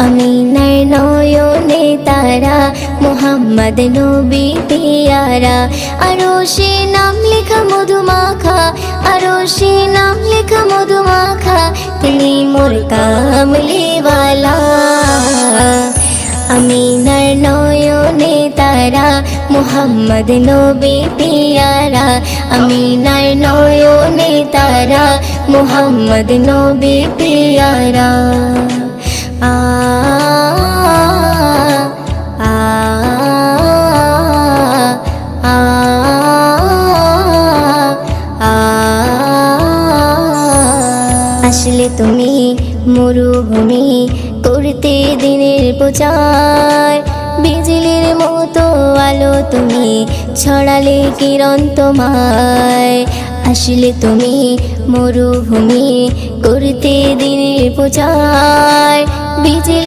আমিনার নয়নে তারা, মুহাম্মদ নবী পিয়ারা। আরশে নাম লেখা মধুমাখা, আরশে নাম লেখা মধুমাখা, তিনি মোর কামলিওয়ালা। আমিনার নয়নে তারা, মুহাম্মদ নবী পিয়ারা। আমিনার নয়নে তারা, মুহাম্মদ নবী পিয়ারা। আ আ আ আ আসলে তুমি মরুভূমি করতে দিনের প্রচার, বিজলির মতো আলো তুমি ছড়ালে কিরণ তোমায়। আসলে তুমি মরুভূমি করতে দিনের প্রচার, বিজলি